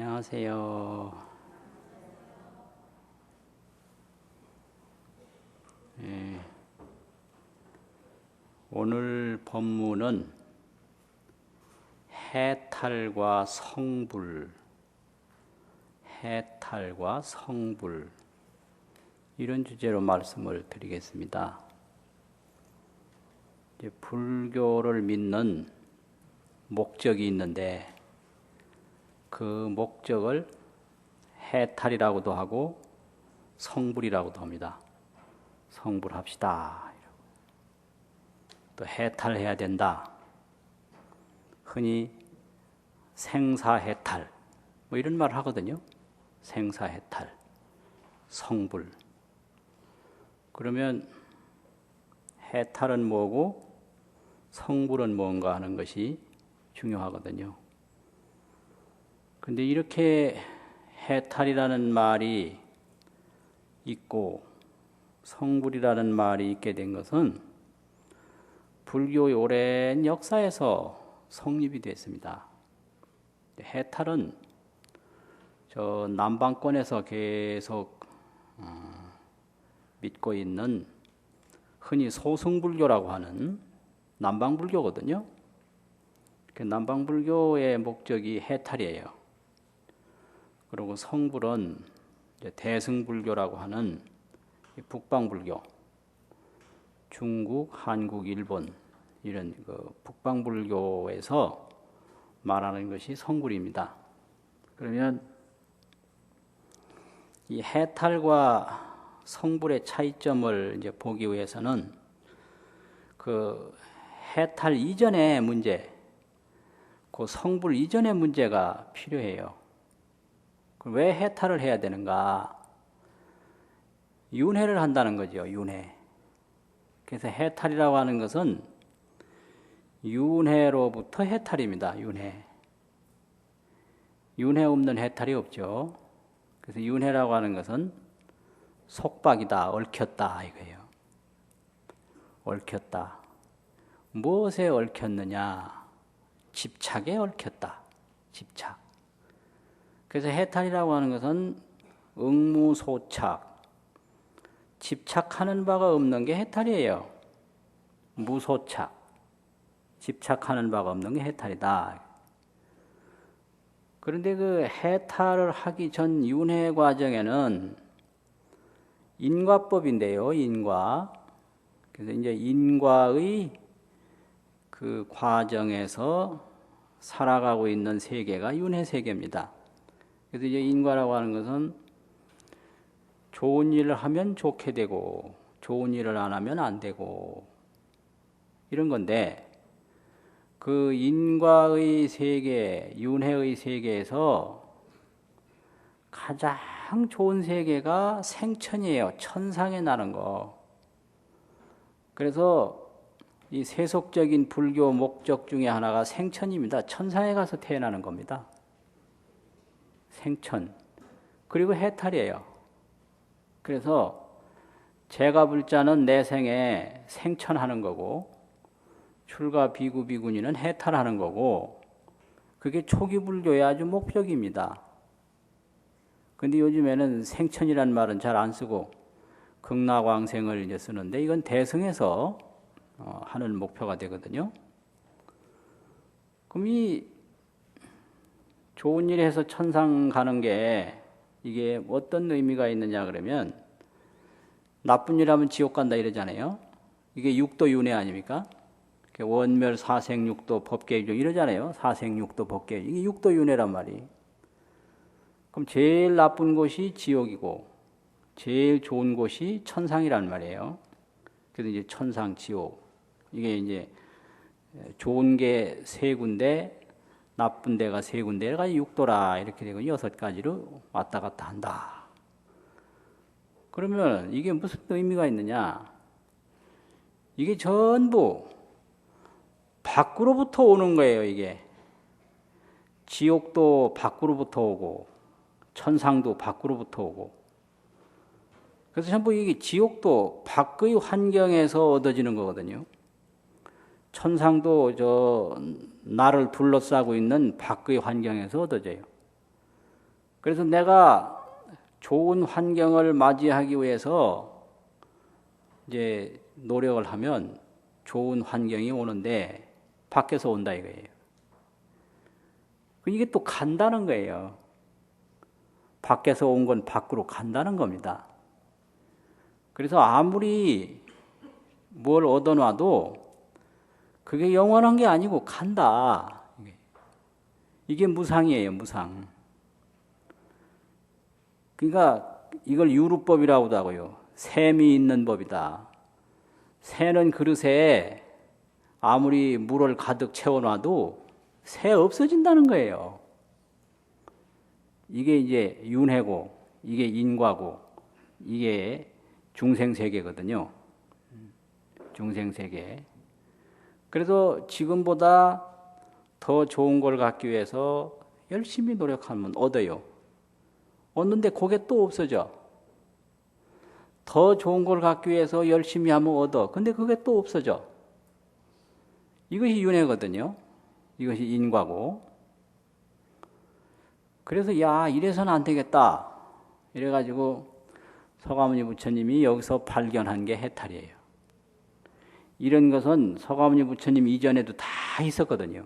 안녕하세요. 예, 오늘 법문은 해탈과 성불, 이런 주제로 말씀을 드리겠습니다. 이제 불교를 믿는 목적이 있는데 그 목적을 해탈이라고도 하고 성불이라고도 합니다. 성불합시다. 또 해탈해야 된다. 흔히 생사해탈 뭐 이런 말을 하거든요. 생사해탈, 성불. 그러면 해탈은 뭐고 성불은 뭔가 하는 것이 중요하거든요. 근데 이렇게 해탈이라는 말이 있고 성불이라는 말이 있게 된 것은 불교의 오랜 역사에서 성립이 됐습니다. 해탈은 저 남방권에서 계속 믿고 있는 흔히 소승불교라고 하는 남방불교거든요. 그 남방불교의 목적이 해탈이에요. 그리고 성불은 대승불교라고 하는 북방불교, 중국, 한국, 일본 이런 그 북방불교에서 말하는 것이 성불입니다. 그러면 이 해탈과 성불의 차이점을 이제 보기 위해서는 그 해탈 이전의 문제, 그 성불 이전의 문제가 필요해요. 왜 해탈을 해야 되는가? 윤회를 한다는 거죠. 윤회. 그래서 해탈이라고 하는 것은 윤회로부터 해탈입니다. 윤회. 윤회 없는 해탈이 없죠. 그래서 윤회라고 하는 것은 속박이다, 얽혔다 이거예요. 얽혔다. 무엇에 얽혔느냐? 집착에 얽혔다. 집착. 그래서 해탈이라고 하는 것은 응무소착, 집착하는 바가 없는 게 해탈이에요. 무소착, 집착하는 바가 없는 게 해탈이다. 그런데 그 해탈을 하기 전 윤회 과정에는 인과법인데요, 인과. 그래서 이제 인과의 그 과정에서 살아가고 있는 세계가 윤회 세계입니다. 그래서 이제 인과라고 하는 것은 좋은 일을 하면 좋게 되고 좋은 일을 안 하면 안 되고 이런 건데 그 인과의 세계, 윤회의 세계에서 가장 좋은 세계가 생천이에요. 천상에 나는 거. 그래서 이 세속적인 불교 목적 중에 하나가 생천입니다. 천상에 가서 태어나는 겁니다. 생천. 그리고 해탈이에요. 그래서 제가불자는 내생에 생천하는 거고 출가 비구 비구니는 해탈하는 거고 그게 초기 불교의 아주 목적입니다. 근데 요즘에는 생천이란 말은 잘 안 쓰고 극락왕생을 이제 쓰는데 이건 대승에서 하는 목표가 되거든요. 그럼 이 좋은 일 해서 천상 가는 게 이게 어떤 의미가 있느냐 그러면 나쁜 일 하면 지옥 간다 이러잖아요. 이게 육도 윤회 아닙니까? 원멸 사생육도 법계유죠 이러잖아요. 사생육도 법계유죠. 이게 육도 윤회란 말이에요. 그럼 제일 나쁜 곳이 지옥이고 제일 좋은 곳이 천상이란 말이에요. 그래서 이제 천상, 지옥. 이게 이제 좋은 게 세 군데, 나쁜 데가 세 군데가 육도라 이렇게 되고 6가지로 왔다 갔다 한다. 그러면 이게 무슨 의미가 있느냐? 이게 전부 밖으로부터 오는 거예요, 이게. 지옥도 밖으로부터 오고, 천상도 밖으로부터 오고. 그래서 전부 이게 지옥도 밖의 환경에서 얻어지는 거거든요. 천상도 저 나를 둘러싸고 있는 밖의 환경에서 얻어져요. 그래서 내가 좋은 환경을 맞이하기 위해서 이제 노력을 하면 좋은 환경이 오는데 밖에서 온다 이거예요. 이게 또 간다는 거예요. 밖에서 온 건 밖으로 간다는 겁니다. 그래서 아무리 뭘 얻어놔도 그게 영원한 게 아니고 간다. 이게 무상이에요, 무상. 그러니까 이걸 유루법이라고도 하고요. 샘이 있는 법이다. 새는 그릇에 아무리 물을 가득 채워놔도 새 없어진다는 거예요. 이게 이제 윤회고, 이게 인과고, 이게 중생세계거든요. 중생세계. 그래서 지금보다 더 좋은 걸 갖기 위해서 열심히 노력하면 얻어요. 얻는데 그게 또 없어져. 더 좋은 걸 갖기 위해서 열심히 하면 얻어. 근데 그게 또 없어져. 이것이 윤회거든요. 이것이 인과고. 그래서 야, 이래서는 안 되겠다. 이래가지고 서가모니 부처님이 여기서 발견한 게 해탈이에요. 이런 것은 서가모니 부처님 이전에도 다 있었거든요.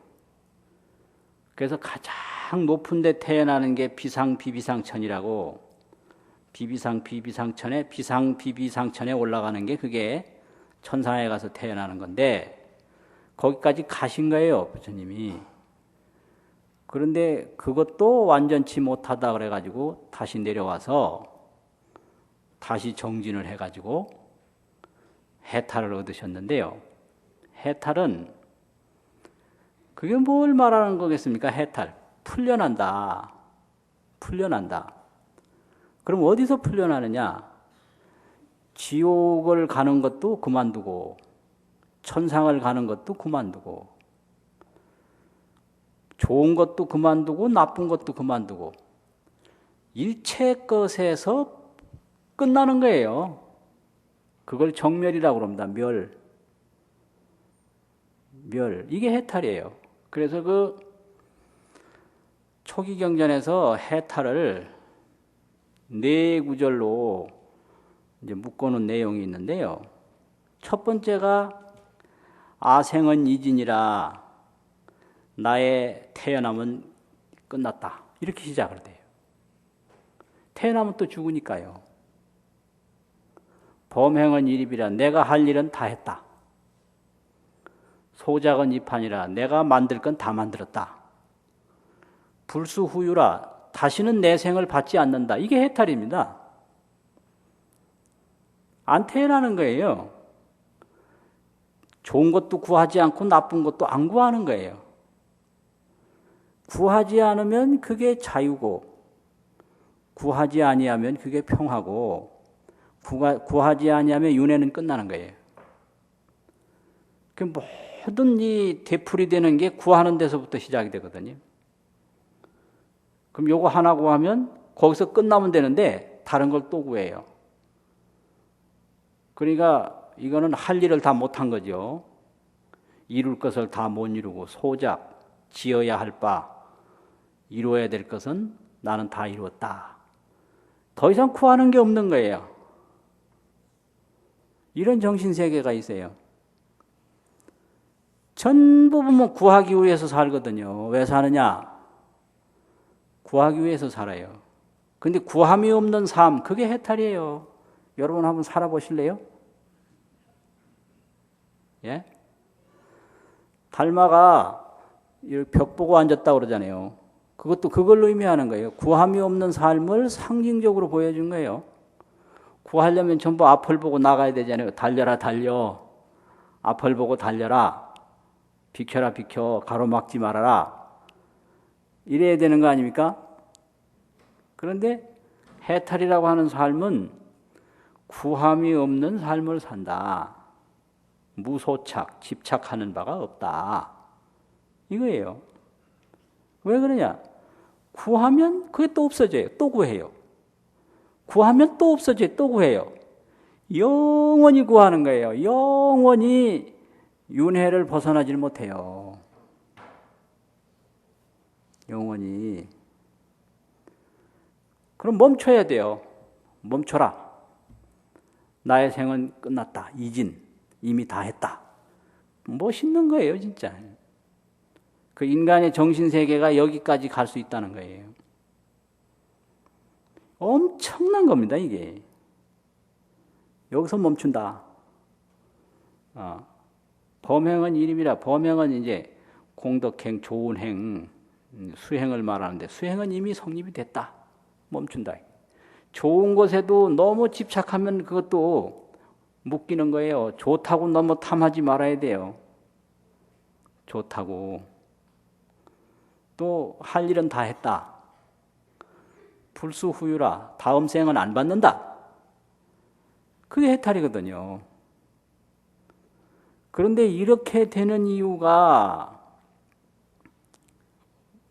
그래서 가장 높은 데 태어나는 게 비상비비상천이라고, 비비상비비상천에 비상비비상천에 올라가는 게 그게 천상에 가서 태어나는 건데 거기까지 가신 거예요, 부처님이. 그런데 그것도 완전치 못하다 그래가지고 다시 내려와서 다시 정진을 해가지고 해탈을 얻으셨는데요. 해탈은 그게 뭘 말하는 거겠습니까? 해탈. 풀려난다. 풀려난다. 그럼 어디서 풀려나느냐? 지옥을 가는 것도 그만두고 천상을 가는 것도 그만두고 좋은 것도 그만두고 나쁜 것도 그만두고 일체 것에서 끝나는 거예요. 그걸 정멸이라고 그럽니다. 멸. 이게 해탈이에요. 그래서 그 초기경전에서 해탈을 네 구절로 이제 묶어놓은 내용이 있는데요. 첫 번째가 아생은 이진이라 나의 태어남은 끝났다. 이렇게 시작을 돼요. 태어나면 또 죽으니까요. 범행은 일입이라 내가 할 일은 다 했다. 소작은 이판이라 내가 만들 건 다 만들었다. 불수후유라 다시는 내 생을 받지 않는다. 이게 해탈입니다. 안 태어나는 거예요. 좋은 것도 구하지 않고 나쁜 것도 안 구하는 거예요. 구하지 않으면 그게 자유고 구하지 아니하면 그게 평화고 구하지 아니하면 윤회는 끝나는 거예요. 그 모든 이 되풀이 되는 게 구하는 데서부터 시작이 되거든요. 그럼 요거 하나 구하면 거기서 끝나면 되는데 다른 걸 또 구해요. 그러니까 이거는 할 일을 다 못한 거죠. 이룰 것을 다 못 이루고 소작, 지어야 할 바, 이루어야 될 것은 나는 다 이루었다. 더 이상 구하는 게 없는 거예요. 이런 정신세계가 있어요. 전부 보면 구하기 위해서 살거든요. 왜 사느냐? 구하기 위해서 살아요. 근데 구함이 없는 삶, 그게 해탈이에요. 여러분 한번 살아보실래요? 예? 달마가 벽 보고 앉았다고 그러잖아요. 그것도 그걸로 의미하는 거예요. 구함이 없는 삶을 상징적으로 보여준 거예요. 구하려면 전부 앞을 보고 나가야 되잖아요. 달려라 달려. 앞을 보고 달려라. 비켜라 비켜. 가로막지 말아라. 이래야 되는 거 아닙니까? 그런데 해탈이라고 하는 삶은 구함이 없는 삶을 산다. 무소착, 집착하는 바가 없다. 이거예요. 왜 그러냐? 구하면 그게 또 없어져요. 또 구해요. 구하면 또 없어져요. 또 구해요. 영원히 구하는 거예요. 영원히 윤회를 벗어나질 못해요. 영원히. 그럼 멈춰야 돼요. 멈춰라. 나의 생은 끝났다. 이진. 이미 다 했다. 멋있는 거예요, 진짜. 그 인간의 정신세계가 여기까지 갈 수 있다는 거예요. 엄청난 겁니다, 이게. 여기서 멈춘다. 범행은 이름이라, 범행은 이제 공덕행, 좋은 행, 수행을 말하는데, 수행은 이미 성립이 됐다. 멈춘다. 좋은 것에도 너무 집착하면 그것도 묶이는 거예요. 좋다고 너무 탐하지 말아야 돼요. 좋다고. 또 할 일은 다 했다. 불수후유라. 다음 생은 안 받는다. 그게 해탈이거든요. 그런데 이렇게 되는 이유가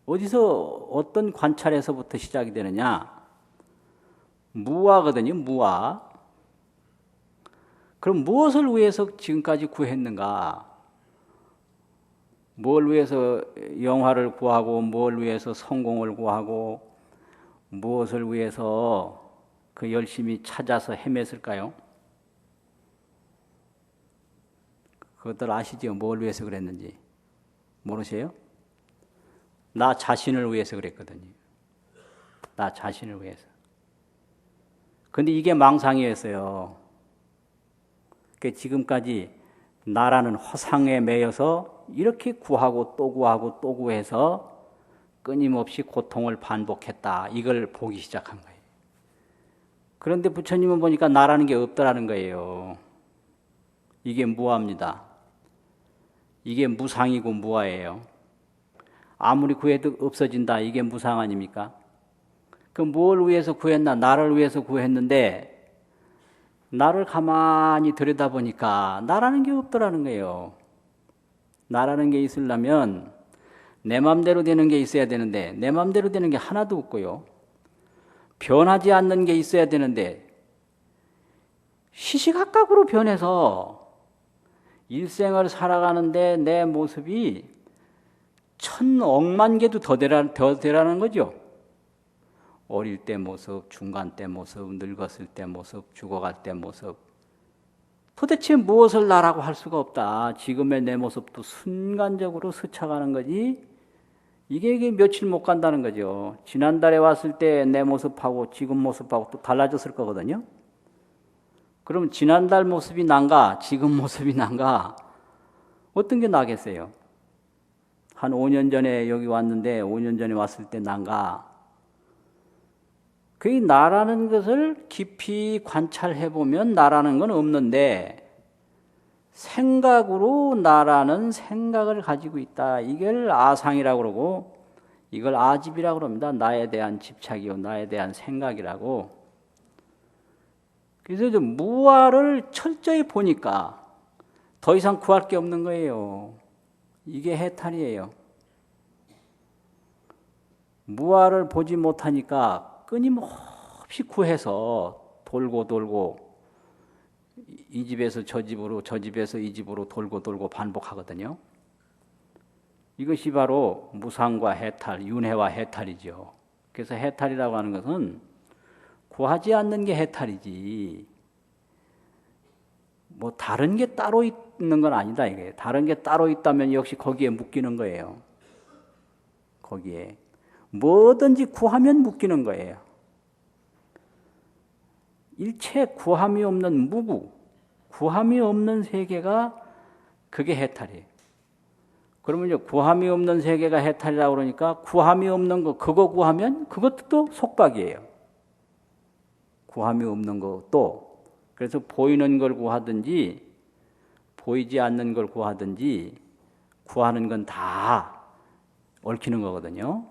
어디서 어떤 관찰에서부터 시작이 되느냐? 무아거든요. 무아. 그럼 무엇을 위해서 지금까지 구했는가? 뭘 위해서 영화를 구하고, 뭘 위해서 성공을 구하고, 무엇을 위해서 그 열심히 찾아서 헤맸을까요? 그것들 아시죠? 뭘 위해서 그랬는지 모르세요? 나 자신을 위해서 그랬거든요. 나 자신을 위해서. 근데 이게 망상이었어요. 그러니까 지금까지 나라는 허상에 매여서 이렇게 구하고 또 구하고 또 구해서 끊임없이 고통을 반복했다. 이걸 보기 시작한 거예요. 그런데 부처님은 보니까 나라는 게 없더라는 거예요. 이게 무아입니다. 이게 무상이고 무아예요. 아무리 구해도 없어진다. 이게 무상 아닙니까? 그럼 뭘 위해서 구했나? 나를 위해서 구했는데 나를 가만히 들여다보니까 나라는 게 없더라는 거예요. 나라는 게 있으려면 내 맘대로 되는 게 있어야 되는데 내 맘대로 되는 게 하나도 없고요. 변하지 않는 게 있어야 되는데 시시각각으로 변해서 일생을 살아가는데 내 모습이 1000억만 개도 더 되라는 거죠. 어릴 때 모습, 중간 때 모습, 늙었을 때 모습, 죽어갈 때 모습. 도대체 무엇을 나라고 할 수가 없다. 지금의 내 모습도 순간적으로 스쳐가는 거지. 이게 며칠 못 간다는 거죠. 지난달에 왔을 때 내 모습하고 지금 모습하고 또 달라졌을 거거든요. 그럼 지난달 모습이 난가, 지금 모습이 난가, 어떤 게 나겠어요? 한 5년 전에 여기 왔는데 5년 전에 왔을 때 난가? 그 나라는 것을 깊이 관찰해 보면 나라는 건 없는데 생각으로 나라는 생각을 가지고 있다. 이걸 아상이라고 그러고 이걸 아집이라고 그럽니다. 나에 대한 집착이요, 나에 대한 생각이라고. 그래서 이제 무아를 철저히 보니까 더 이상 구할 게 없는 거예요. 이게 해탈이에요. 무아를 보지 못하니까 끊임없이 구해서 돌고 돌고 이 집에서 저 집으로 저 집에서 이 집으로 돌고 돌고 반복하거든요. 이것이 바로 무상과 해탈, 윤회와 해탈이죠. 그래서 해탈이라고 하는 것은 구하지 않는 게 해탈이지 뭐 다른 게 따로 있는 건 아니다. 이게 다른 게 따로 있다면 역시 거기에 묶이는 거예요. 거기에 뭐든지 구하면 묶이는 거예요. 일체 구함이 없는 무구, 구함이 없는 세계가 그게 해탈이에요. 그러면 이제 구함이 없는 세계가 해탈이라고 그러니까 구함이 없는 거 그거 구하면 그것도 또 속박이에요. 구함이 없는 것도. 그래서 보이는 걸 구하든지 보이지 않는 걸 구하든지 구하는 건 다 얽히는 거거든요.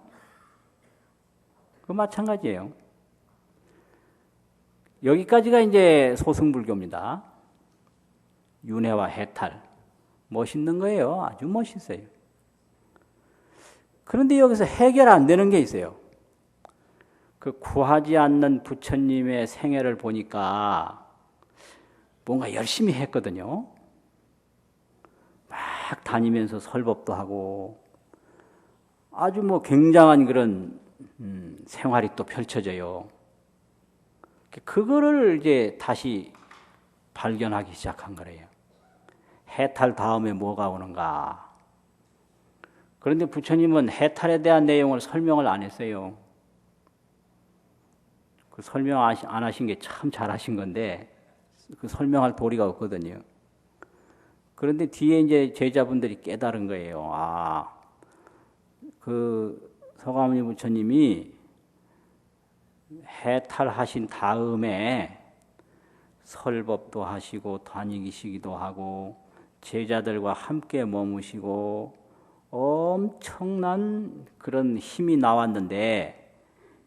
그 마찬가지예요. 여기까지가 이제 소승불교입니다. 윤회와 해탈. 멋있는 거예요. 아주 멋있어요. 그런데 여기서 해결 안 되는 게 있어요. 그 구하지 않는 부처님의 생애를 보니까 뭔가 열심히 했거든요. 막 다니면서 설법도 하고 아주 뭐 굉장한 그런 생활이 또 펼쳐져요. 그거를 이제 다시 발견하기 시작한 거래요. 해탈 다음에 뭐가 오는가. 그런데 부처님은 해탈에 대한 내용을 설명을 안 했어요. 그 설명 안 하신 게 참 잘하신 건데 그 설명할 도리가 없거든요. 그런데 뒤에 이제 제자분들이 깨달은 거예요. 그 서가모니 부처님이 해탈하신 다음에 설법도 하시고 다니시기도 하고 제자들과 함께 머무시고 엄청난 그런 힘이 나왔는데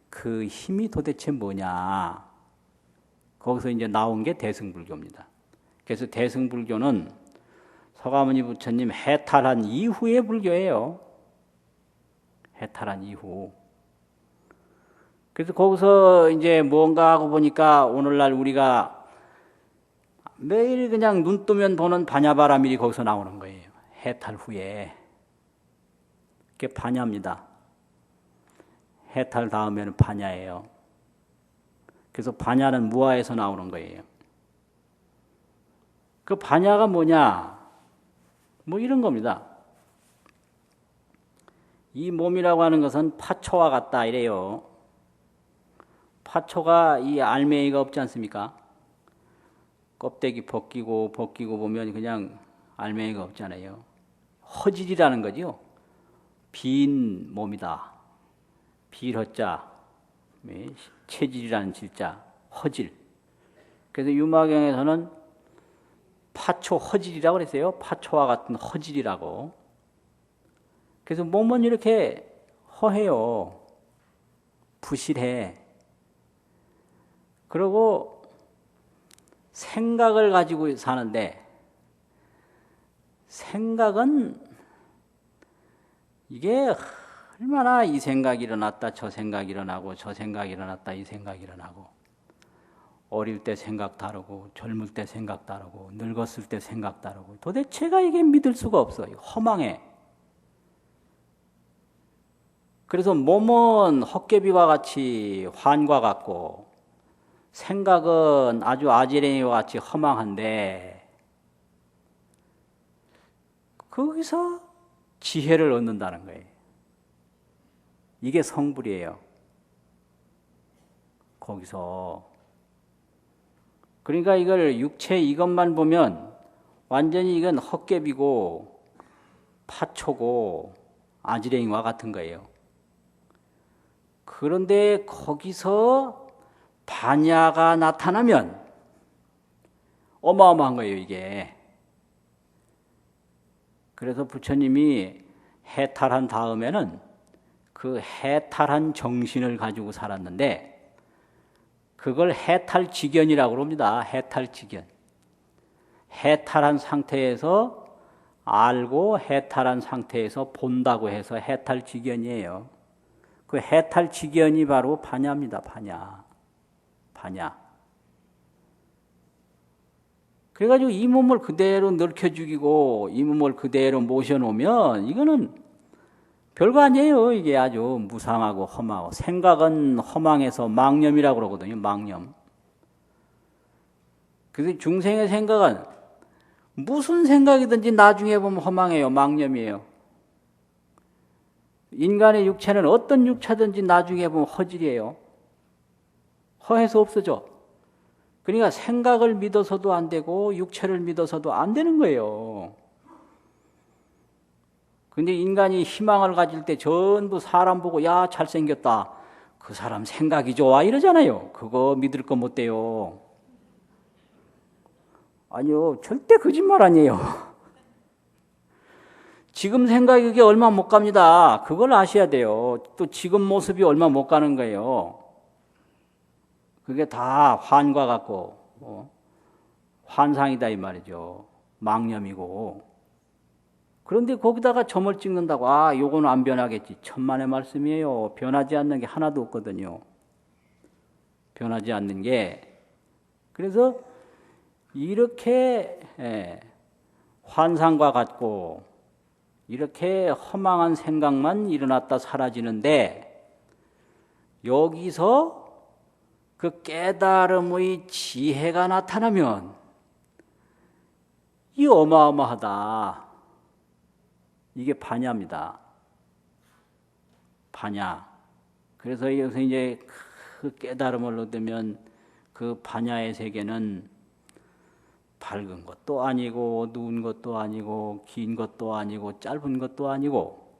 그 힘이 도대체 뭐냐? 거기서 이제 나온 게 대승불교입니다. 그래서 대승불교는 서가모니 부처님 해탈한 이후의 불교예요. 해탈한 이후. 그래서 거기서 이제 뭔가 하고 보니까 오늘날 우리가 매일 그냥 눈 뜨면 보는 반야바라밀이 거기서 나오는 거예요. 해탈 후에. 그게 반야입니다. 해탈 다음에는 반야예요. 그래서 반야는 무아에서 나오는 거예요. 그 반야가 뭐냐? 뭐 이런 겁니다. 이 몸이라고 하는 것은 파초와 같다 이래요. 파초가 이 알맹이가 없지 않습니까? 껍데기 벗기고 보면 그냥 알맹이가 없잖아요. 허질이라는 거죠. 빈 몸이다. 빌허자, 체질이라는 질자, 허질. 그래서 유마경에서는 파초 허질이라고 그랬어요. 파초와 같은 허질이라고. 그래서 몸은 이렇게 허해요. 부실해. 그리고 생각을 가지고 사는데 생각은 이게 얼마나 이 생각이 일어났다 저 생각이 일어나고 저 생각이 일어났다 이 생각이 일어나고 어릴 때 생각 다르고 젊을 때 생각 다르고 늙었을 때 생각 다르고 도대체가 이게 믿을 수가 없어. 허망해. 그래서 몸은 헛개비와 같이 환과 같고 생각은 아주 아지랭이와 같이 허망한데 거기서 지혜를 얻는다는 거예요. 이게 성불이에요. 거기서. 그러니까 이걸 육체 이것만 보면 완전히 이건 헛개비고 파초고 아지랭이와 같은 거예요. 그런데 거기서 반야가 나타나면 어마어마한 거예요, 이게. 그래서 부처님이 해탈한 다음에는 그 해탈한 정신을 가지고 살았는데 그걸 해탈직견이라고 합니다. 해탈직견. 해탈한 상태에서 알고 해탈한 상태에서 본다고 해서 해탈직견이에요. 그 해탈직견이 바로 반야입니다. 반야. 그래가지고 이 몸을 그대로 늙혀 죽이고 이 몸을 그대로 모셔놓으면 이거는 별거 아니에요. 이게 아주 무상하고 험하고. 생각은 허망해서 망념이라고 그러거든요. 망념. 그래서 중생의 생각은 무슨 생각이든지 나중에 보면 허망해요. 망념이에요. 인간의 육체는 어떤 육체든지 나중에 보면 허질이에요. 허해서 없어져. 그러니까 생각을 믿어서도 안 되고 육체를 믿어서도 안 되는 거예요. 근데 인간이 희망을 가질 때 전부 사람 보고 야 잘생겼다. 그 사람 생각이 좋아 이러잖아요. 그거 믿을 거 못 돼요. 아니요. 절대 거짓말 아니에요. 지금 생각이 그게 얼마 못 갑니다. 그걸 아셔야 돼요. 또 지금 모습이 얼마 못 가는 거예요. 그게 다 환과 같고 환상이다 이 말이죠. 망념이고. 그런데 거기다가 점을 찍는다고 요거는 안 변하겠지. 천만의 말씀이에요. 변하지 않는 게 하나도 없거든요. 변하지 않는 게. 그래서 이렇게 환상과 같고 이렇게 허망한 생각만 일어났다 사라지는데 여기서 그 깨달음의 지혜가 나타나면 이 어마어마하다. 이게 반야입니다. 반야. 그래서 여기서 이제 그 깨달음을 얻으면 그 반야의 세계는 밝은 것도 아니고 누운 것도 아니고 긴 것도 아니고 짧은 것도 아니고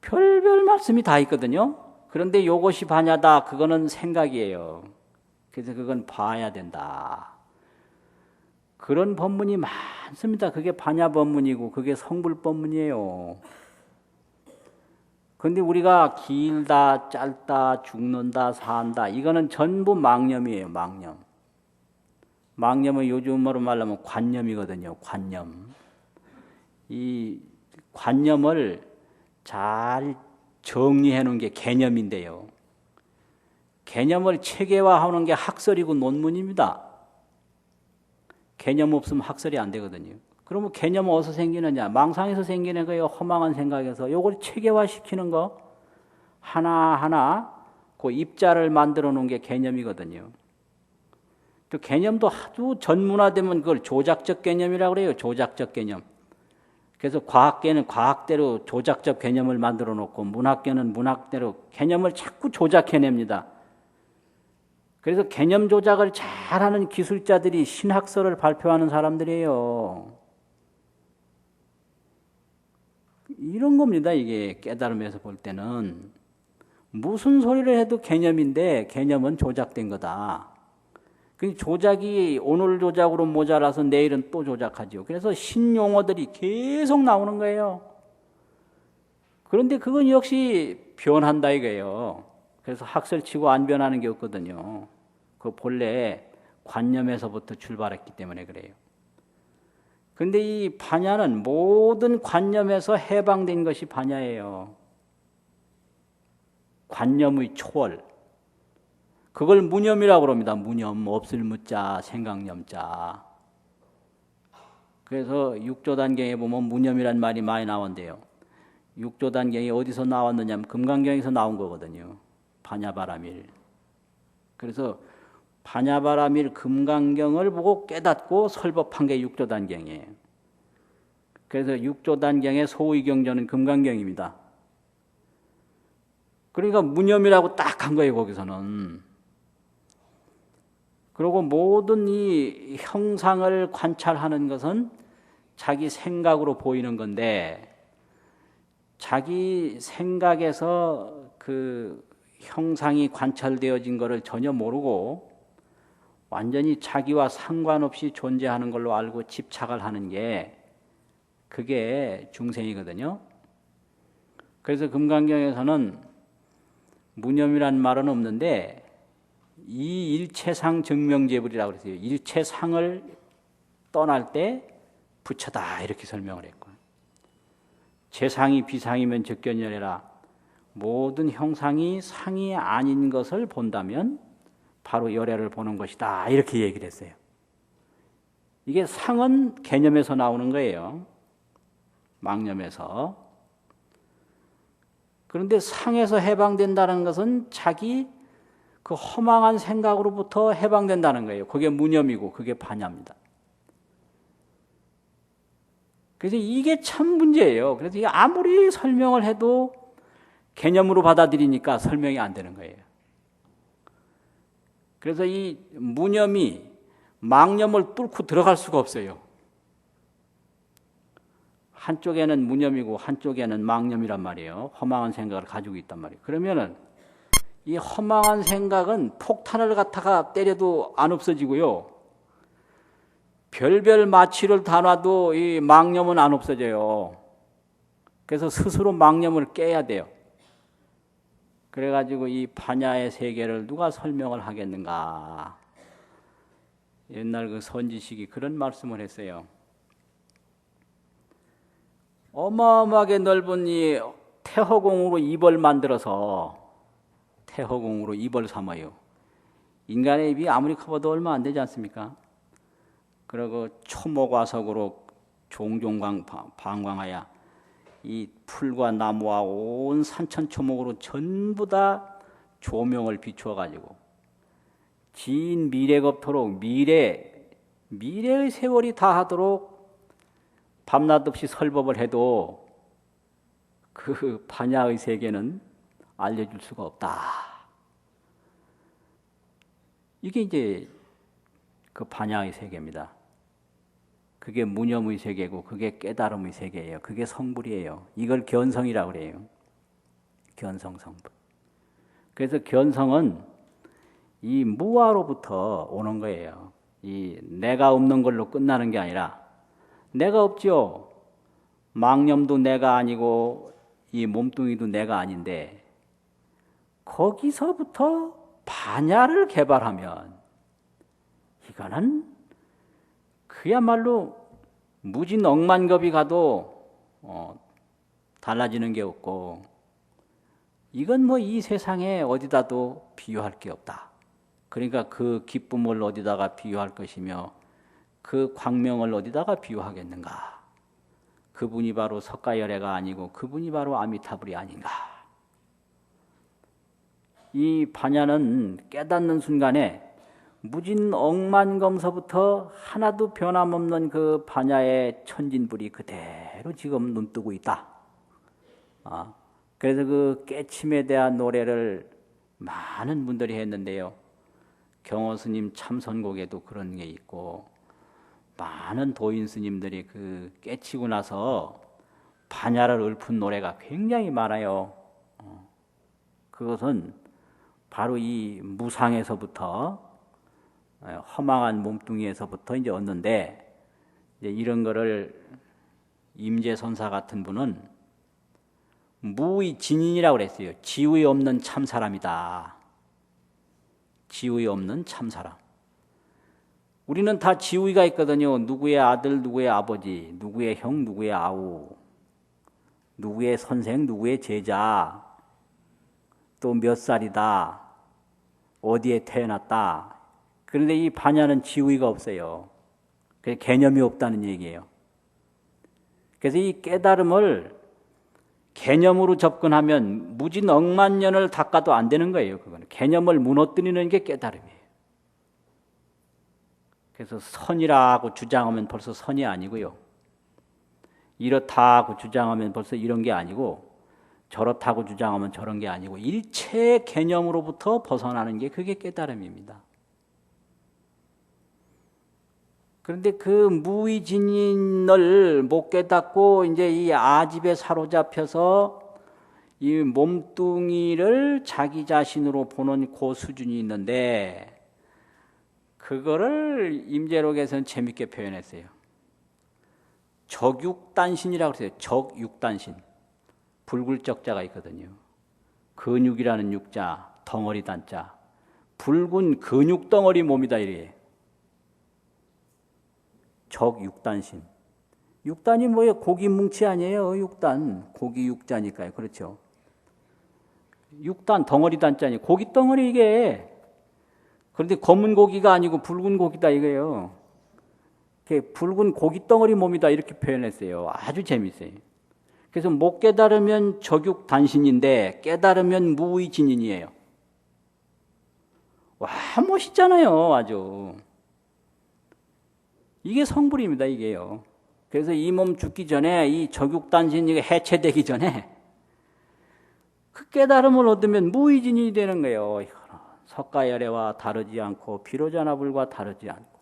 별별 말씀이 다 있거든요. 그런데 요것이 반야다. 그거는 생각이에요. 그래서 그건 봐야 된다. 그런 법문이 많습니다. 그게 반야 법문이고 그게 성불 법문이에요. 그런데 우리가 길다, 짧다, 죽는다, 산다 이거는 전부 망념이에요. 망념. 망념은 요즘으로 말하면 관념이거든요. 관념. 이 관념을 잘 정리해 놓은 게 개념인데요. 개념을 체계화하는 게 학설이고 논문입니다. 개념 없으면 학설이 안 되거든요. 그러면 개념은 어디서 생기느냐? 망상에서 생기는 거예요. 허망한 생각에서. 요걸 체계화시키는 거 하나하나 그 입자를 만들어 놓은 게 개념이거든요. 또 개념도 아주 전문화되면 그걸 조작적 개념이라고 그래요. 조작적 개념. 그래서 과학계는 과학대로 조작적 개념을 만들어 놓고 문학계는 문학대로 개념을 자꾸 조작해냅니다. 그래서 개념 조작을 잘하는 기술자들이 신학설을 발표하는 사람들이에요. 이런 겁니다. 이게 깨달음에서 볼 때는 무슨 소리를 해도 개념인데 개념은 조작된 거다. 그 조작이 오늘 조작으로 모자라서 내일은 또 조작하죠. 그래서 신용어들이 계속 나오는 거예요. 그런데 그건 역시 변한다 이거예요. 그래서 학설치고 안 변하는 게 없거든요. 그 본래 관념에서부터 출발했기 때문에 그래요. 그런데 이 반야는 모든 관념에서 해방된 것이 반야예요. 관념의 초월. 그걸 무념이라고 합니다. 무념, 없을 무자, 생각념자. 그래서 육조단경에 보면 무념이란 말이 많이 나온대요. 육조단경이 어디서 나왔느냐 하면 금강경에서 나온 거거든요. 반야바라밀. 그래서 반야바라밀 금강경을 보고 깨닫고 설법한 게 육조단경이에요. 그래서 육조단경의 소위경전은 금강경입니다. 그러니까 무념이라고 딱 한 거예요. 거기서는. 그리고 모든 이 형상을 관찰하는 것은 자기 생각으로 보이는 건데 자기 생각에서 그 형상이 관찰되어진 것을 전혀 모르고 완전히 자기와 상관없이 존재하는 걸로 알고 집착을 하는 게 그게 중생이거든요. 그래서 금강경에서는 무념이란 말은 없는데 이 일체상 증명제불이라고 그랬어요. 일체상을 떠날 때 부처다 이렇게 설명을 했고 제상이 비상이면 적견열애라. 모든 형상이 상이 아닌 것을 본다면 바로 열애를 보는 것이다 이렇게 얘기를 했어요. 이게 상은 개념에서 나오는 거예요. 망념에서. 그런데 상에서 해방된다는 것은 자기 그 허망한 생각으로부터 해방된다는 거예요. 그게 무념이고 그게 반야입니다. 그래서 이게 참 문제예요. 그래서 아무리 설명을 해도 개념으로 받아들이니까 설명이 안 되는 거예요. 그래서 이 무념이 망념을 뚫고 들어갈 수가 없어요. 한쪽에는 무념이고 한쪽에는 망념이란 말이에요. 허망한 생각을 가지고 있단 말이에요. 그러면은 이 허망한 생각은 폭탄을 갖다가 때려도 안 없어지고요. 별별 마취를 다 놔도 이 망념은 안 없어져요. 그래서 스스로 망념을 깨야 돼요. 그래가지고 이 반야의 세계를 누가 설명을 하겠는가. 옛날 그 선지식이 그런 말씀을 했어요. 어마어마하게 넓은 이 태허공으로 입을 만들어서 태허공으로 입을 삼아요. 인간의 입이 아무리 커봐도 얼마 안 되지 않습니까? 그리고 초목화석으로 종종 방광하여 이 풀과 나무와 온 산천초목으로 전부 다 조명을 비추어 가지고 진 미래겁토록 미래의 세월이 다하도록 밤낮 없이 설법을 해도 그 반야의 세계는 알려줄 수가 없다. 이게 이제 그 반야의 세계입니다. 그게 무념의 세계고 그게 깨달음의 세계예요. 그게 성불이에요. 이걸 견성이라고 그래요. 견성 성불. 그래서 견성은 이 무아로부터 오는 거예요. 이 내가 없는 걸로 끝나는 게 아니라 내가 없죠. 망념도 내가 아니고 이 몸뚱이도 내가 아닌데 거기서부터 반야를 개발하면 이거는 그야말로 무진 억만겁이 가도 달라지는 게 없고 이건 뭐 이 세상에 어디다도 비유할 게 없다. 그러니까 그 기쁨을 어디다가 비유할 것이며 그 광명을 어디다가 비유하겠는가. 그분이 바로 석가열애가 아니고 그분이 바로 아미타불이 아닌가. 이 반야는 깨닫는 순간에 무진 억만검서부터 하나도 변함없는 그 반야의 천진불이 그대로 지금 눈뜨고 있다. 그래서 그 깨침에 대한 노래를 많은 분들이 했는데요. 경호 스님 참선곡에도 그런 게 있고 많은 도인 스님들이 그 깨치고 나서 반야를 읊은 노래가 굉장히 많아요. 그것은 바로 이 무상에서부터 허망한 몸뚱이에서부터 이제 얻는데 이제 이런 거를 임재선사 같은 분은 무의 진인이라고 그랬어요. 지의 없는 참사람이다. 지의 없는 참사람. 우리는 다 지의가 있거든요. 누구의 아들, 누구의 아버지, 누구의 형, 누구의 아우, 누구의 선생, 누구의 제자, 또 몇 살이다, 어디에 태어났다. 그런데 이 반야는 지의가 없어요. 개념이 없다는 얘기예요. 그래서 이 깨달음을 개념으로 접근하면 무진 억만 년을 닦아도 안 되는 거예요. 그거는 개념을 무너뜨리는 게 깨달음이에요. 그래서 선이라고 주장하면 벌써 선이 아니고요. 이렇다고 주장하면 벌써 이런 게 아니고 저렇다고 주장하면 저런 게 아니고 일체 개념으로부터 벗어나는 게 그게 깨달음입니다. 그런데 그 무의진인을 못 깨닫고 이제 이 아집에 사로잡혀서 이 몸뚱이를 자기 자신으로 보는 그 수준이 있는데 그거를 임재록에서는 재밌게 표현했어요. 적육단신이라고 했어요. 적육단신. 붉을적자가 있거든요. 근육이라는 육자, 덩어리 단자. 붉은 근육 덩어리 몸이다 이래. 적육단신. 육단이 뭐예요? 고기 뭉치 아니에요? 육단. 고기 육자니까요. 그렇죠. 육단, 덩어리 단자니 고기 덩어리 이게. 그런데 검은 고기가 아니고 붉은 고기다 이거예요. 붉은 고기 덩어리 몸이다 이렇게 표현했어요. 아주 재밌어요. 그래서 못 깨달으면 적육단신인데 깨달으면 무의진인이에요. 와 멋있잖아요. 아주. 이게 성불입니다. 이게요. 그래서 이 몸 죽기 전에 이 적육단신이 해체되기 전에 그 깨달음을 얻으면 무의진이 되는 거예요. 석가열애와 다르지 않고 비로자나불과 다르지 않고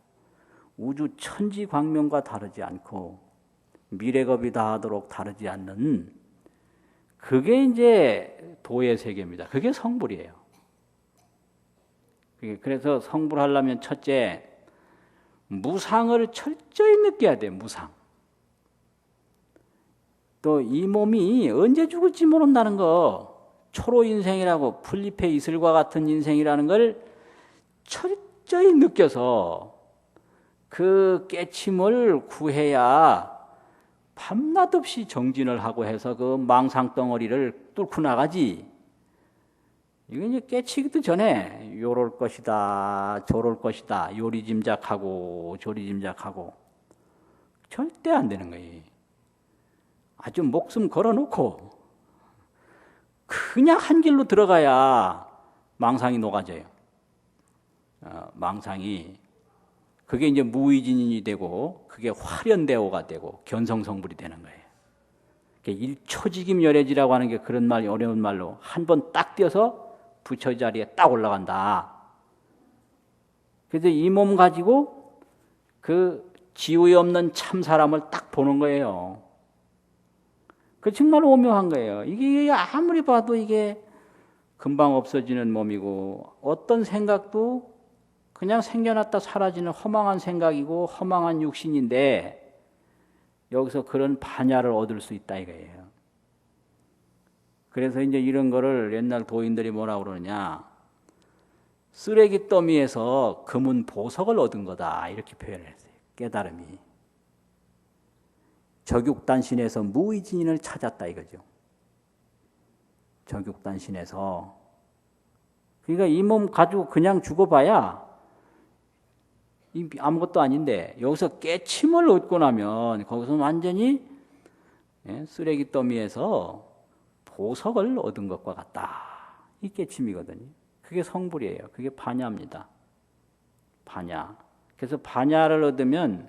우주 천지광명과 다르지 않고 미래겁이 다하도록 다르지 않는 그게 이제 도의 세계입니다. 그게 성불이에요. 그래서 성불하려면 첫째 무상을 철저히 느껴야 돼요. 무상. 또 이 몸이 언제 죽을지 모른다는 거 초로 인생이라고 풀잎의 이슬과 같은 인생이라는 걸 철저히 느껴서 그 깨침을 구해야 밤낮 없이 정진을 하고 해서 그 망상덩어리를 뚫고 나가지. 이게 이제 깨치기도 전에 요럴 것이다, 저럴 것이다, 요리 짐작하고 저리 짐작하고 절대 안 되는 거예요. 아주 목숨 걸어놓고 그냥 한 길로 들어가야 망상이 녹아져요. 망상이 그게 이제 무의진인이 되고 그게 화련대오가 되고 견성성불이 되는 거예요. 일초직임열애지라고 하는 게 그런 말 어려운 말로 한 번 딱 뛰어서 부처 자리에 딱 올라간다. 그래서 이 몸 가지고 그 지위 없는 참 사람을 딱 보는 거예요. 그 정말 오묘한 거예요. 이게 아무리 봐도 이게 금방 없어지는 몸이고 어떤 생각도 그냥 생겨났다 사라지는 허망한 생각이고 허망한 육신인데 여기서 그런 반야를 얻을 수 있다 이거예요. 그래서 이제 이런 거를 옛날 도인들이 뭐라고 그러느냐, 쓰레기 더미에서 금은 보석을 얻은 거다 이렇게 표현을 했어요. 깨달음이 적육단신에서 무의진인을 찾았다 이거죠. 적육단신에서. 그러니까 이 몸 가지고 그냥 죽어봐야 아무것도 아닌데 여기서 깨침을 얻고 나면 거기서 완전히 쓰레기 더미에서 보석을 얻은 것과 같다. 이 깨침이거든요. 그게 성불이에요. 그게 반야입니다. 반야. 그래서 반야를 얻으면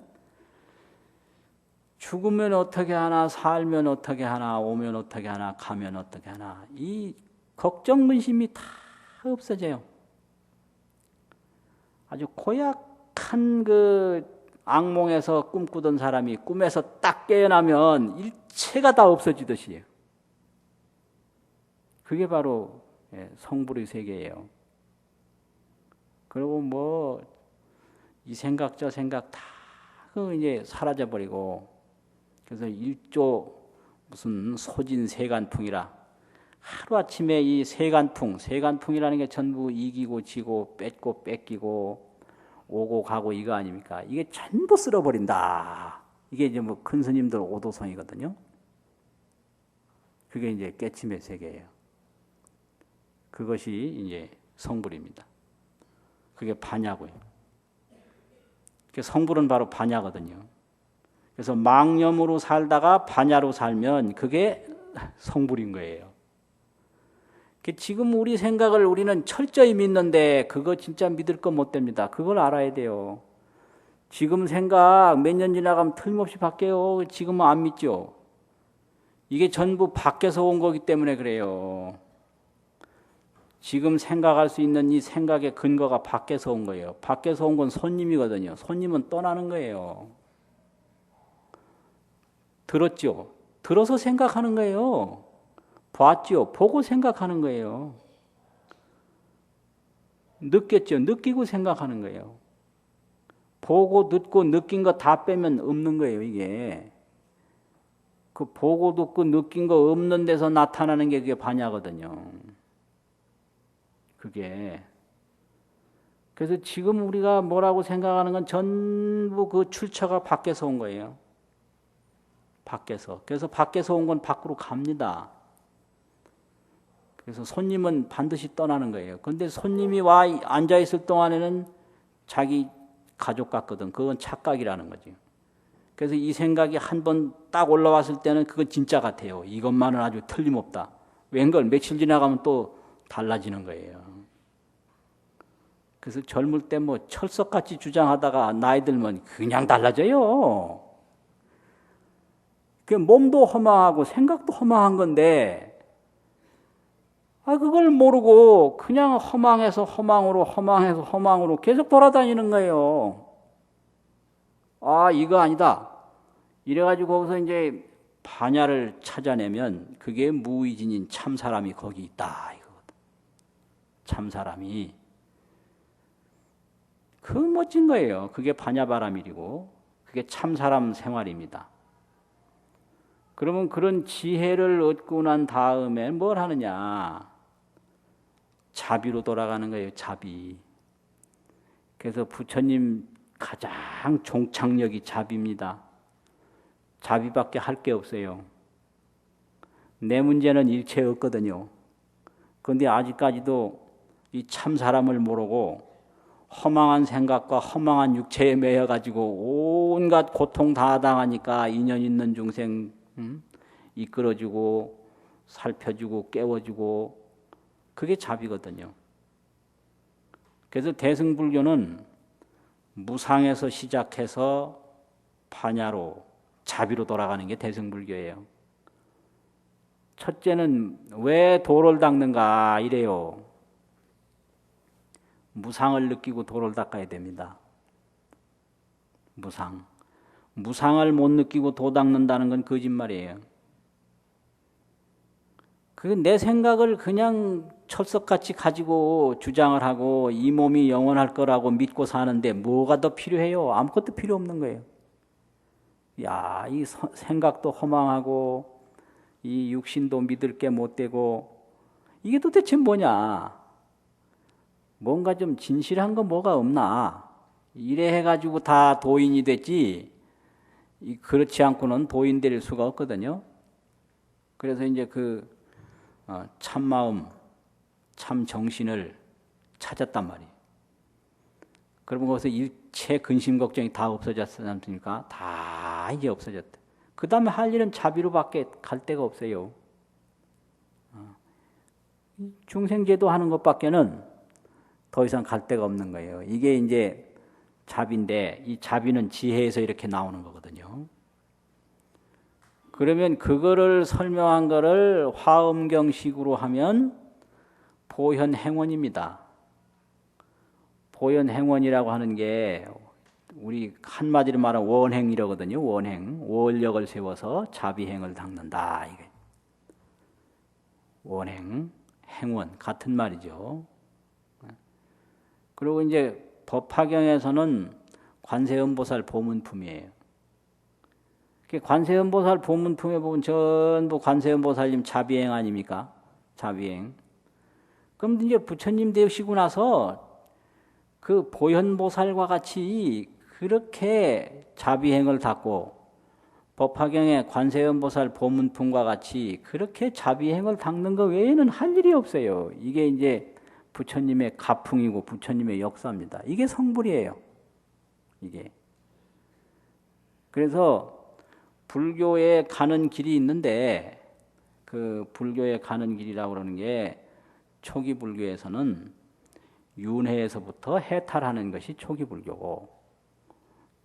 죽으면 어떻게 하나, 살면 어떻게 하나, 오면 어떻게 하나, 가면 어떻게 하나, 이 걱정 근심이 다 없어져요. 아주 고약한 그 악몽에서 꿈꾸던 사람이 꿈에서 딱 깨어나면 일체가 다 없어지듯이에요. 그게 바로 성불의 세계예요. 그리고 뭐 이 생각 저 생각 다 이제 사라져 버리고, 그래서 일조 무슨 소진 세간풍이라, 하루아침에 이 세간풍이라는 게 전부 이기고 지고 뺏고 뺏기고 오고 가고 이거 아닙니까? 이게 전부 쓸어버린다. 이게 이제 뭐 큰 스님들 오도성이거든요. 그게 이제 깨침의 세계예요. 그것이 이제 성불입니다. 그게 반야고요. 성불은 바로 반야거든요. 그래서 망념으로 살다가 반야로 살면 그게 성불인 거예요. 지금 우리 생각을 우리는 철저히 믿는데 그거 진짜 믿을 거 못 됩니다. 그걸 알아야 돼요. 지금 생각 몇 년 지나가면 틀림없이 바뀌어요. 지금은 안 믿죠. 이게 전부 밖에서 온 거기 때문에 그래요. 지금 생각할 수 있는 이 생각의 근거가 밖에서 온 거예요. 밖에서 온 건 손님이거든요. 손님은 떠나는 거예요. 들었죠? 들어서 생각하는 거예요. 봤죠? 보고 생각하는 거예요. 느꼈죠? 느끼고 생각하는 거예요. 보고 듣고 느낀 거 다 빼면 없는 거예요, 이게. 그 보고 듣고 느낀 거 없는 데서 나타나는 게 그게 반야거든요. 그게. 그래서 지금 우리가 뭐라고 생각하는 건 전부 그 출처가 밖에서 온 거예요. 밖에서. 그래서 밖에서 온 건 밖으로 갑니다. 그래서 손님은 반드시 떠나는 거예요. 그런데 손님이 와 앉아있을 동안에는 자기 가족 같거든. 그건 착각이라는 거죠. 그래서 이 생각이 한 번 딱 올라왔을 때는 그건 진짜 같아요. 이것만은 아주 틀림없다. 웬걸 며칠 지나가면 또 달라지는 거예요. 그래서 젊을 때 뭐 철석같이 주장하다가 나이 들면 그냥 달라져요. 그 몸도 허망하고 생각도 허망한 건데, 그걸 모르고 그냥 허망해서 허망으로 허망해서 허망으로 계속 돌아다니는 거예요. 이거 아니다. 이래가지고 거기서 이제 반야를 찾아내면 그게 무의진인 참사람이 거기 있다. 이거거든. 참사람이. 그 멋진 거예요. 그게 반야바람이고 그게 참사람 생활입니다. 그러면 그런 지혜를 얻고 난 다음에 뭘 하느냐? 자비로 돌아가는 거예요. 자비. 그래서 부처님 가장 종착역이 자비입니다. 자비밖에 할 게 없어요. 내 문제는 일체 없거든요. 그런데 아직까지도 이 참 사람을 모르고 허망한 생각과 허망한 육체에 매여가지고 온갖 고통 다 당하니까 인연 있는 중생 이끌어주고 살펴주고 깨워주고 그게 자비거든요. 그래서 대승불교는 무상에서 시작해서 반야로 자비로 돌아가는 게 대승불교예요. 첫째는 왜 도를 닦는가 이래요. 무상을 느끼고 도를 닦아야 됩니다. 무상을 못 느끼고 도 닦는다는 건 거짓말이에요. 그 내 생각을 그냥 철석같이 가지고 주장을 하고 이 몸이 영원할 거라고 믿고 사는데 뭐가 더 필요해요? 아무것도 필요 없는 거예요. 야, 이 생각도 허망하고 이 육신도 믿을 게 못 되고 이게 도대체 뭐냐? 뭔가 좀 진실한 거 뭐가 없나? 이래 해가지고 다 도인이 됐지 그렇지 않고는 도인 될 수가 없거든요. 그래서 이제 그 참마음, 참 정신을 찾았단 말이에요. 그러면 거기서 일체 근심 걱정이 다 없어졌지 않습니까? 다 이제 없어졌다. 그 다음에 할 일은 자비로밖에 갈 데가 없어요. 중생제도 하는 것밖에는 더 이상 갈 데가 없는 거예요. 이게 이제 자비인데 이 자비는 지혜에서 이렇게 나오는 거거든요. 그러면 그거를 설명한 거를 화엄경식으로 하면 보현행원입니다. 보현행원이라고 하는 게 우리 한마디로 말하면 원행이라거든요. 원행, 원력을 세워서 자비행을 닦는다. 이게 원행, 행원 같은 말이죠. 그리고 이제 법화경에서는 관세음보살 보문품이에요. 관세음보살 보문품에 보면 전부 관세음보살님 자비행 아닙니까? 자비행. 그럼 이제 부처님 되시고 나서 그 보현보살과 같이 그렇게 자비행을 닦고 법화경에 관세음보살 보문품과 같이 그렇게 자비행을 닦는 것 외에는 할 일이 없어요. 이게 이제 부처님의 가풍이고 부처님의 역사입니다. 이게 성불이에요. 이게. 그래서 불교에 가는 길이 있는데 그 불교에 가는 길이라고 그러는 게 초기 불교에서는 윤회에서부터 해탈하는 것이 초기 불교고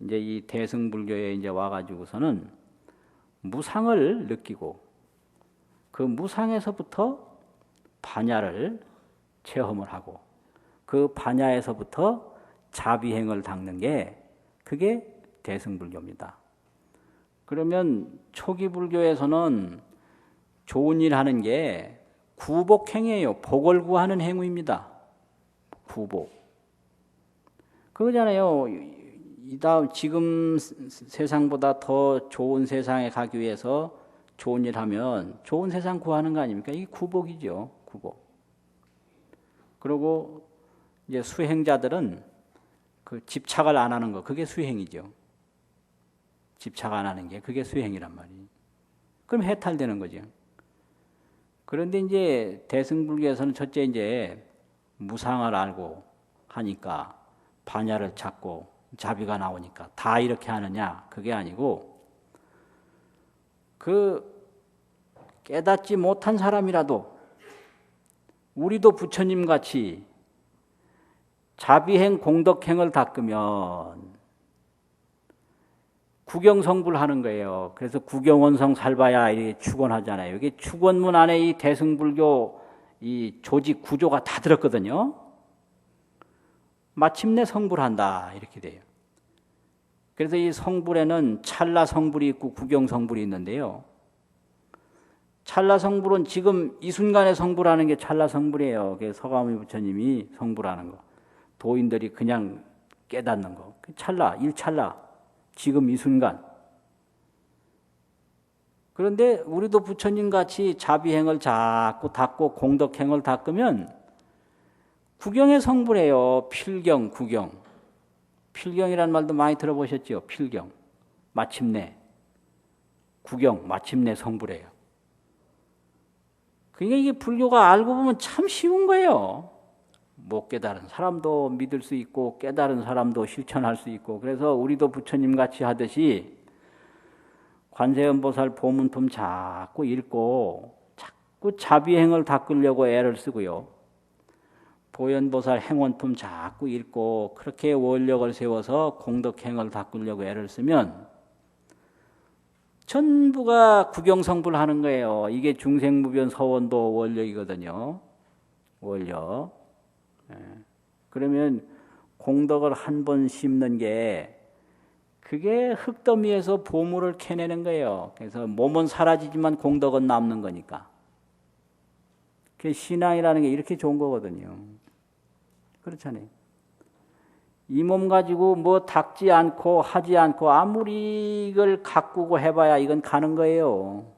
이제 이 대승불교에 이제 와가지고서는 무상을 느끼고 그 무상에서부터 반야를 체험을 하고 그 반야에서부터 자비행을 닦는 게 그게 대승불교입니다. 그러면 초기 불교에서는 좋은 일 하는 게 구복행이에요. 복을 구하는 행위입니다. 구복. 그거잖아요. 지금 세상보다 더 좋은 세상에 가기 위해서 좋은 일 하면 좋은 세상 구하는 거 아닙니까? 이게 구복이죠. 구복. 그리고 이제 수행자들은 그 집착을 안 하는 거, 그게 수행이죠. 집착 안 하는 게 그게 수행이란 말이에요. 그럼 해탈되는 거죠. 그런데 이제 대승불교에서는 첫째 이제 무상을 알고 하니까 반야를 찾고 자비가 나오니까 다 이렇게 하느냐? 그게 아니고 그 깨닫지 못한 사람이라도 우리도 부처님 같이 자비행 공덕행을 닦으면 구경성불하는 거예요. 그래서 구경원성 살바야 이렇게 축원하잖아요. 이게 축원문 안에 이 대승불교 이 조직 구조가 다 들었거든요. 마침내 성불한다 이렇게 돼요. 그래서 이 성불에는 찰나 성불이 있고 구경 성불이 있는데요. 찰나 성불은 지금 이 순간에 성불하는 게 찰나 성불이에요. 그게 서가모니 부처님이 성불하는 거. 도인들이 그냥 깨닫는 거. 찰나, 일찰나. 지금 이 순간. 그런데 우리도 부처님 같이 자비행을 자꾸 닦고 공덕행을 닦으면 구경의 성불이에요. 필경, 구경. 필경이라는 말도 많이 들어보셨죠? 필경. 마침내. 구경, 마침내 성불이에요. 그러니까 이게 불교가 알고 보면 참 쉬운 거예요. 못 깨달은 사람도 믿을 수 있고 깨달은 사람도 실천할 수 있고 그래서 우리도 부처님 같이 하듯이 관세음보살 보문품 자꾸 읽고 자꾸 자비행을 닦으려고 애를 쓰고요. 보현보살 행원품 자꾸 읽고 그렇게 원력을 세워서 공덕행을 닦으려고 애를 쓰면 전부가 구경성불하는 거예요. 이게 중생무변 서원도 원력이거든요. 원력. 그러면 공덕을 한 번 심는 게 그게 흙더미에서 보물을 캐내는 거예요. 그래서 몸은 사라지지만 공덕은 남는 거니까. 그 신앙이라는 게 이렇게 좋은 거거든요. 그렇잖아요. 이 몸 가지고 뭐 닦지 않고 하지 않고 아무리 이걸 가꾸고 해봐야 이건 가는 거예요.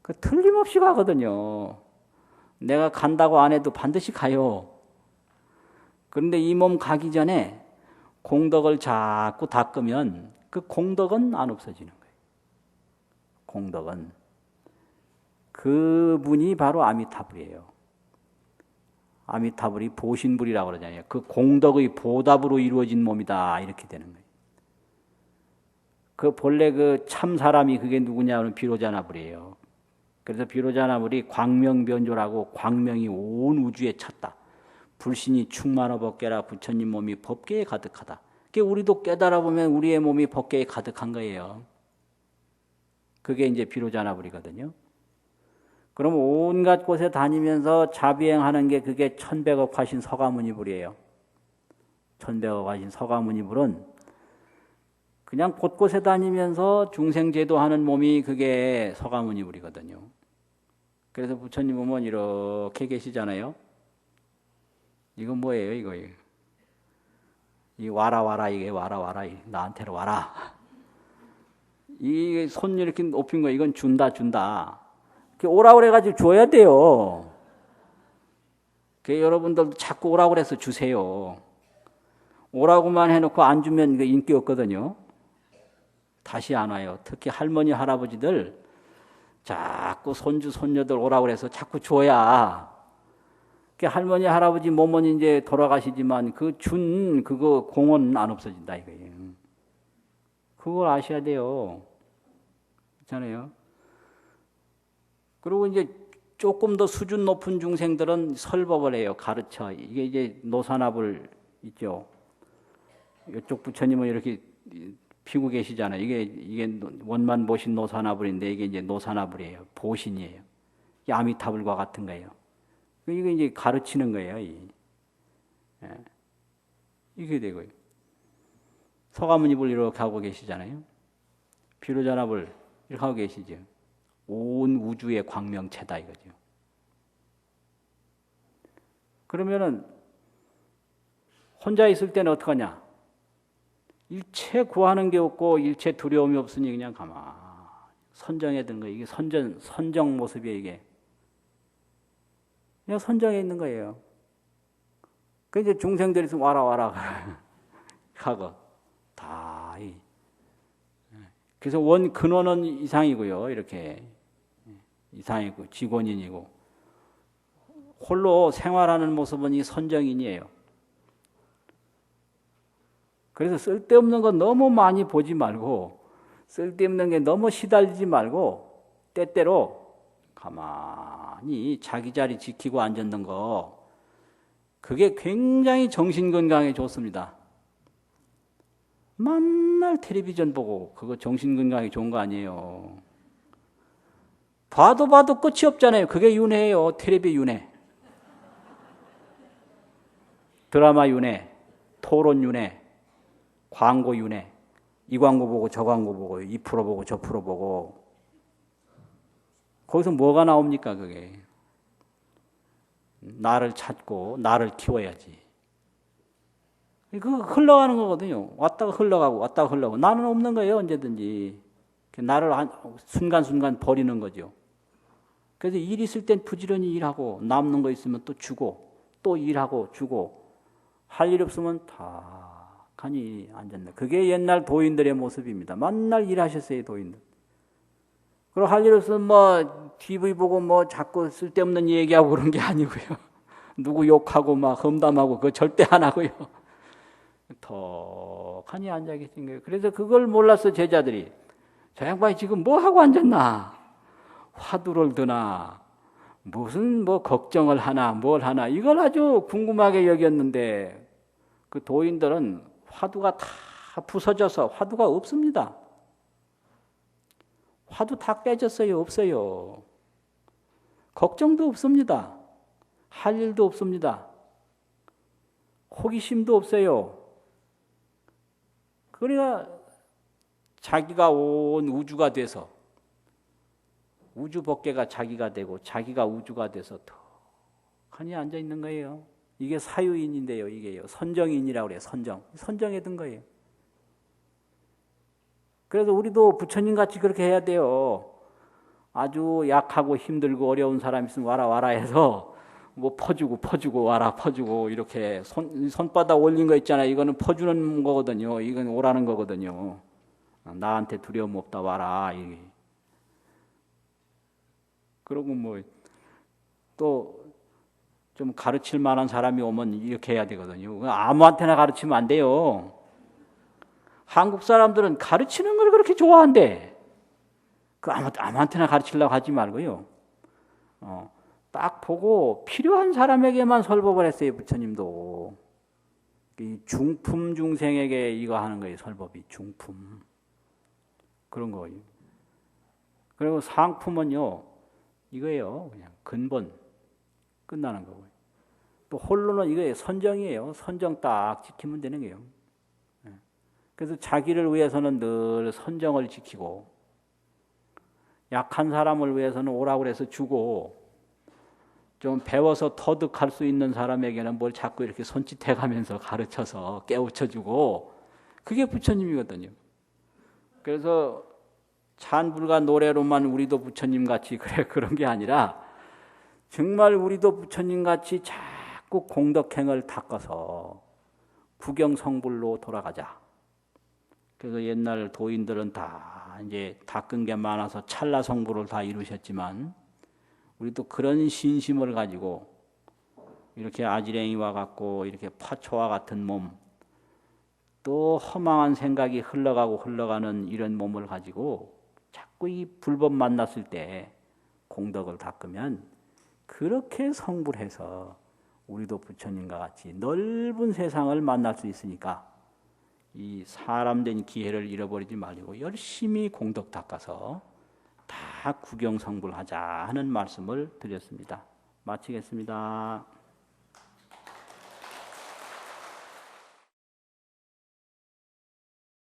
그 틀림없이 가거든요. 내가 간다고 안 해도 반드시 가요. 그런데 이 몸 가기 전에 공덕을 자꾸 닦으면 그 공덕은 안 없어지는 거예요. 공덕은. 그분이 바로 아미타불이에요. 아미타불이 보신불이라고 그러잖아요. 그 공덕의 보답으로 이루어진 몸이다. 이렇게 되는 거예요. 그 본래 그 참 사람이 그게 누구냐면 비로자나불이에요. 그래서 비로자나불이 광명변조라고 광명이 온 우주에 찼다. 불신이 충만어 법계라 부처님 몸이 법계에 가득하다. 그게 우리도 깨달아 보면 우리의 몸이 법계에 가득한 거예요. 그게 이제 비로자나불이거든요. 그럼 온갖 곳에 다니면서 자비행하는 게 그게 천백억 화신 서가모니불이에요. 천백억 화신 서가모니불은 그냥 곳곳에 다니면서 중생제도하는 몸이 그게 서가모니불이거든요. 그래서 부처님 보면 이렇게 계시잖아요. 이건 뭐예요, 이거? 이 와라, 이게 와라, 나한테로 와라. 이 손 이렇게 높인 거, 이건 준다. 오라고 그래가지고 줘야 돼요. 여러분들도 자꾸 오라고 그래서 주세요. 오라고만 해놓고 안 주면 인기 없거든요. 다시 안 와요. 특히 할머니, 할아버지들 자꾸 손주, 손녀들 오라고 그래서 자꾸 줘야. 할머니, 할아버지 몸은 이제 돌아가시지만 그거 공은 안 없어진다 이거예요. 그걸 아셔야 돼요. 그렇잖아요. 그리고 이제 조금 더 수준 높은 중생들은 설법을 해요. 가르쳐. 이게 이제 노산합을 있죠. 이쪽 부처님은 이렇게 피고 계시잖아요. 이게 원만 보신 노산합을인데 이게 이제 노산합을이에요. 보신이에요. 이게 아미타불과 같은 거예요. 이게 이제 가르치는 거예요. 이게 되고요. 서가모니불 이렇게 하고 계시잖아요. 비로자나불 이렇게 하고 계시죠. 온 우주의 광명체다 이거죠. 그러면은 혼자 있을 때는 어떡하냐? 일체 구하는 게 없고 일체 두려움이 없으니 그냥 가만 선정해 든 거예요. 이게 선정 모습이에요. 이게 그냥 선정해 있는 거예요. 그 이제 중생들이 있으면 와라 하고 다 그래서 근원은 이상이고요. 이렇게 이상이고 직원인이고 홀로 생활하는 모습은 이 선정인이에요. 그래서 쓸데없는 거 너무 많이 보지 말고 쓸데없는 게 너무 시달리지 말고 때때로 가만히 자기 자리 지키고 앉았는 거 그게 굉장히 정신건강에 좋습니다. 맨날 텔레비전 보고 그거 정신건강에 좋은 거 아니에요. 봐도 끝이 없잖아요. 그게 윤회예요. 텔레비 윤회. 드라마 윤회, 토론 윤회, 광고 윤회. 이 광고 보고 저 광고 보고 이 프로 보고 저 프로 보고 거기서 뭐가 나옵니까 그게. 나를 찾고 나를 키워야지. 그거 흘러가는 거거든요. 왔다가 흘러가고 나는 없는 거예요. 언제든지. 나를 순간순간 버리는 거죠. 그래서 일 있을 땐 부지런히 일하고 남는 거 있으면 또 주고 또 일하고 주고 할 일 없으면 다 가만히 앉았네. 그게 옛날 도인들의 모습입니다. 맨날 일하셨어요. 도인들. 그리고 할 일 없으면 뭐 TV 보고 뭐 자꾸 쓸데없는 얘기하고 그런 게 아니고요. 누구 욕하고 막 험담하고 그거 절대 안 하고요. 턱하니 앉아 계신 거예요. 그래서 그걸 몰라서 제자들이 저 양반이 지금 뭐 하고 앉았나? 화두를 드나 무슨 뭐 걱정을 하나 뭘 하나 이걸 아주 궁금하게 여겼는데 그 도인들은 화두가 다 부서져서 화두가 없습니다. 화두 다 깨졌어요. 없어요. 걱정도 없습니다. 할 일도 없습니다. 호기심도 없어요. 그러니까 자기가 온 우주가 돼서 우주 법계가 자기가 되고 자기가 우주가 돼서 턱하니 앉아 있는 거예요. 이게 사유인인데요. 이게요. 선정인이라고 그래요. 선정에 든 거예요. 그래서 우리도 부처님 같이 그렇게 해야 돼요. 아주 약하고 힘들고 어려운 사람 있으면 와라 해서 뭐 퍼주고 와라 퍼주고 이렇게 손바닥 올린 거 있잖아요. 이거는 퍼주는 거거든요. 이건 오라는 거거든요. 나한테 두려움 없다 와라. 그러고 뭐 또 좀 가르칠 만한 사람이 오면 이렇게 해야 되거든요. 아무한테나 가르치면 안 돼요. 한국 사람들은 가르치는 걸 그렇게 좋아한대. 아무한테나 가르치려고 하지 말고요. 딱 보고 필요한 사람에게만 설법을 했어요. 부처님도. 이 중품 중생에게 이거 하는 거예요. 설법이 중품. 그런 거예요. 그리고 상품은요. 이거예요. 그냥 근본. 끝나는 거고요. 또 홀로는 이거예요. 선정이에요. 선정 딱 지키면 되는 거예요. 그래서 자기를 위해서는 늘 선정을 지키고 약한 사람을 위해서는 오라고 그래서 주고 좀 배워서 터득할 수 있는 사람에게는 뭘 자꾸 이렇게 손짓해가면서 가르쳐서 깨우쳐주고 그게 부처님이거든요. 그래서 찬불과 노래로만 우리도 부처님같이 그래 그런 게 아니라 정말 우리도 부처님같이 자꾸 공덕행을 닦아서 구경성불로 돌아가자. 그래서 옛날 도인들은 다 이제 닦은 게 많아서 찰나성불을 다 이루셨지만 우리도 그런 신심을 가지고 이렇게 아지랭이와 같고 이렇게 파초와 같은 몸 또 허망한 생각이 흘러가는 이런 몸을 가지고 자꾸 이 불법 만났을 때 공덕을 닦으면 그렇게 성불해서 우리도 부처님과 같이 넓은 세상을 만날 수 있으니까 이 사람된 기회를 잃어버리지 말고 열심히 공덕 닦아서 다 구경성불하자 하는 말씀을 드렸습니다. 마치겠습니다.